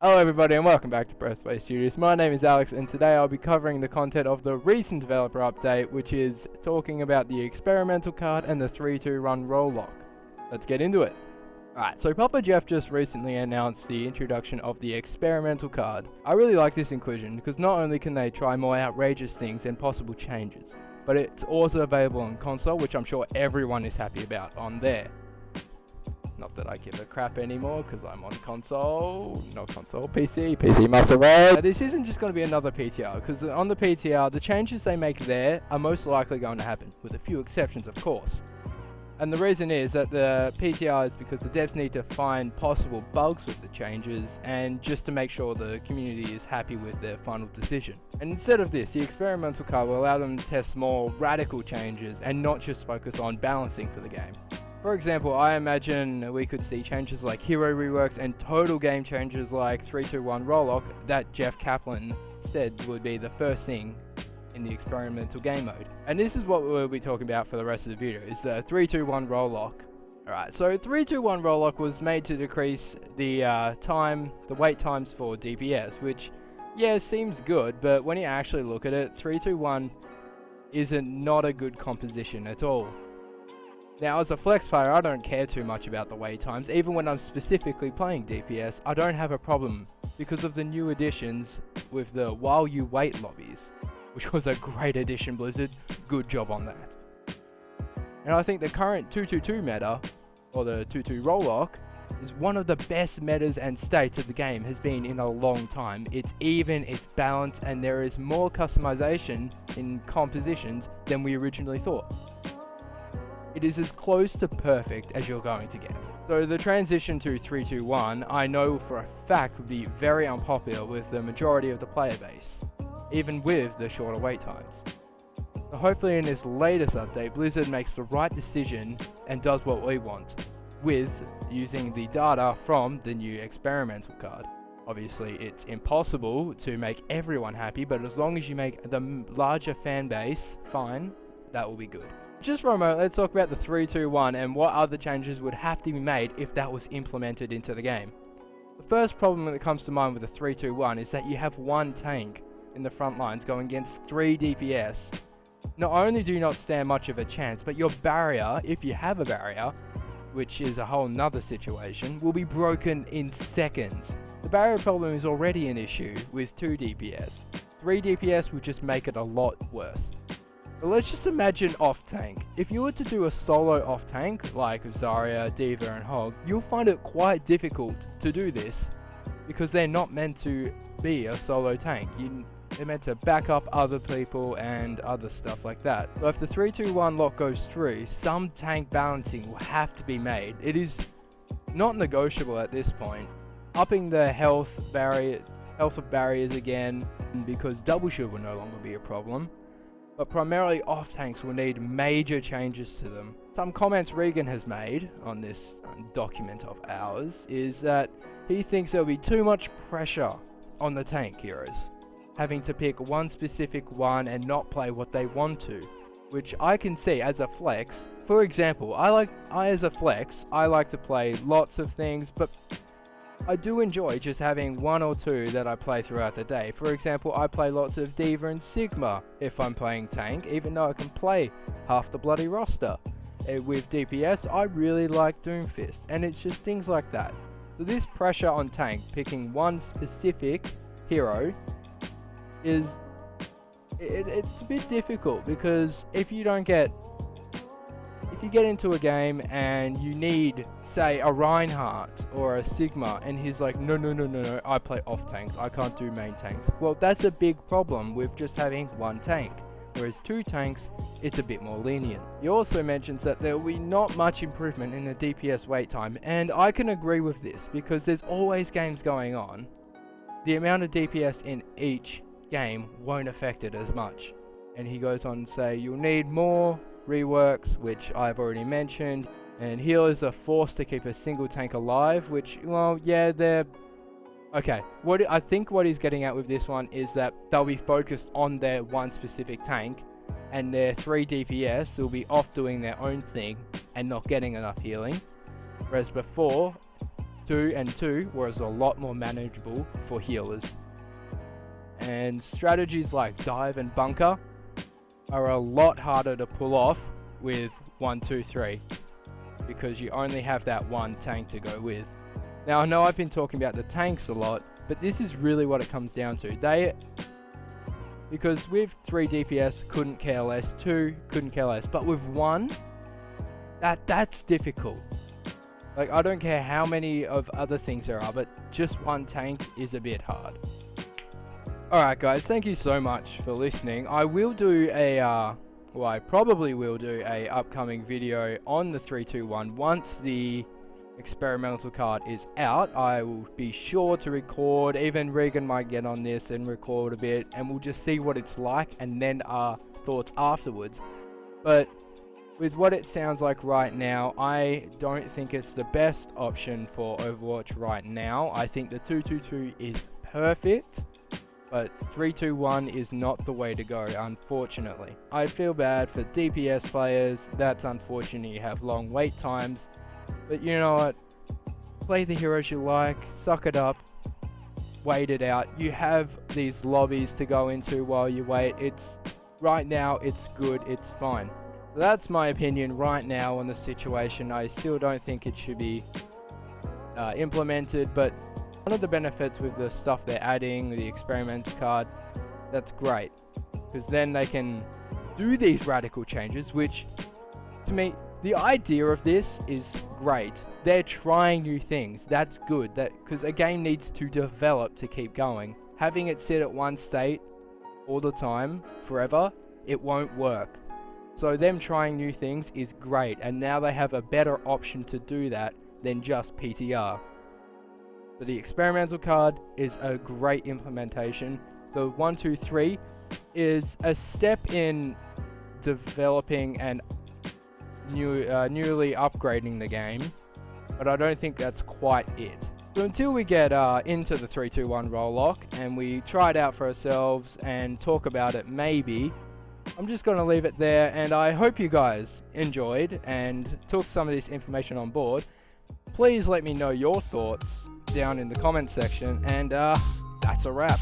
Hello everybody and welcome back to PressPlay Studios. My name is Alex and today I'll be covering the content of the recent developer update, which is talking about the experimental card and the 3-2 run roll lock. Let's get into it. Alright, so Papa Jeff just recently announced the introduction of the experimental card. I really like this inclusion because not only can they try more outrageous things and possible changes, but it's also available on console, which I'm sure everyone is happy about on there. Not that I give a crap anymore, because I'm on console, not console, PC Master Race. This isn't just going to be another PTR, because on the PTR, the changes they make there are most likely going to happen, with a few exceptions of course. And the reason is that the PTR is because the devs need to find possible bugs with the changes, and just to make sure the community is happy with their final decision. And instead of this, the experimental card will allow them to test more radical changes, and not just focus on balancing for the game. For example, I imagine we could see changes like hero reworks and total game changes like 3-2-1 roll lock that Jeff Kaplan said would be the first thing in the experimental game mode. And this is what we'll be talking about for the rest of the video, is the 3-2-1 roll lock. Alright, so 3-2-1 roll lock was made to decrease the wait times for DPS, which, yeah, seems good, but when you actually look at it, 3-2-1 not a good composition at all. Now, as a flex player, I don't care too much about the wait times. Even when I'm specifically playing DPS, I don't have a problem because of the new additions with the while you wait lobbies, which was a great addition, Blizzard. Good job on that. And I think the current 2-2-2 meta, or the 2-2 roll lock, is one of the best metas and states of the game has been in a long time. It's even, it's balanced, and there is more customization in compositions than we originally thought. It is as close to perfect as you're going to get. So the transition to 3-2-1, I know for a fact would be very unpopular with the majority of the player base, even with the shorter wait times. So hopefully in this latest update, Blizzard makes the right decision and does what we want, with using the data from the new experimental card. Obviously it's impossible to make everyone happy, but as long as you make the larger fan base fine, that will be good. Just for a moment, let's talk about the 3-2-1 and what other changes would have to be made if that was implemented into the game. The first problem that comes to mind with the 3-2-1 is that you have one tank in the front lines going against 3 DPS. Not only do you not stand much of a chance, but your barrier, if you have a barrier, which is a whole nother situation, will be broken in seconds. The barrier problem is already an issue with 2 DPS. 3 DPS would just make it a lot worse. But let's just imagine off-tank. If you were to do a solo off-tank, like Zarya, D.Va and Hog, you'll find it quite difficult to do this, because they're not meant to be a solo tank. They're meant to back up other people and other stuff like that. So if the 3-2-1 lock goes through, some tank balancing will have to be made. It is not negotiable at this point. Upping the health of barriers again, because double shield will no longer be a problem. But primarily off-tanks will need major changes to them. Some comments Regan has made on this document of ours is that he thinks there'll be too much pressure on the tank heroes, having to pick one specific one and not play what they want to, which I can see as a flex. For example, as a flex, I like to play lots of things, but I do enjoy just having 1 or 2 that I play throughout the day. For example, I play lots of D.Va and Sigma if I'm playing tank, even though I can play half the bloody roster. With DPS, I really like Doomfist, and it's just things like that. So this pressure on tank, picking one specific hero, it's a bit difficult, because if you get into a game and you need, say, a Reinhardt or a Sigma, and he's like, no, I play off tanks, I can't do main tanks. Well, that's a big problem with just having one tank. Whereas 2 tanks, it's a bit more lenient. He also mentions that there will be not much improvement in the DPS wait time, and I can agree with this, because there's always games going on. The amount of DPS in each game won't affect it as much. And he goes on to say, you'll need more reworks, which I've already mentioned, and healers are forced to keep a single tank alive, which, well, yeah, they're okay. I think what he's getting at with this one is that they'll be focused on their one specific tank, and their 3 DPS will be off doing their own thing and not getting enough healing, whereas before 2 and 2 was a lot more manageable for healers. And strategies like dive and bunker are a lot harder to pull off with 1, 2, 3, because you only have that one tank to go with. Now I know I've been talking about the tanks a lot, but this is really what it comes down to. Because with 3 DPS couldn't care less, 2 couldn't care less, but with 1, that's difficult. Like, I don't care how many of other things there are, but just 1 tank is a bit hard. Alright guys, thank you so much for listening. I will do I probably will do a upcoming video on the 321 once the experimental card is out. I will be sure to record, even Regan might get on this and record a bit, and we'll just see what it's like and then our thoughts afterwards. But with what it sounds like right now, I don't think it's the best option for Overwatch right now. I think the 222 is perfect, but 321 is not the way to go, unfortunately. I feel bad for DPS players. That's unfortunate. You have long wait times, but you know what? Play the heroes you like, suck it up, wait it out. You have these lobbies to go into while you wait. Right now, it's good, it's fine. So that's my opinion right now on the situation. I still don't think it should be implemented, but one of the benefits with the stuff they're adding, the experimental card, that's great, because then they can do these radical changes, which to me, the idea of this is great. They're trying new things. That's good, because a game needs to develop to keep going. Having it sit at one state all the time, forever, it won't work. So them trying new things is great, and now they have a better option to do that than just PTR. So the experimental card is a great implementation. The 1, 2, 3 is a step in developing and newly upgrading the game, but I don't think that's quite it. So until we get into the 3-2-1 role lock and we try it out for ourselves and talk about it maybe, I'm just going to leave it there, and I hope you guys enjoyed and took some of this information on board. Please let me know your thoughts down in the comment section, and that's a wrap.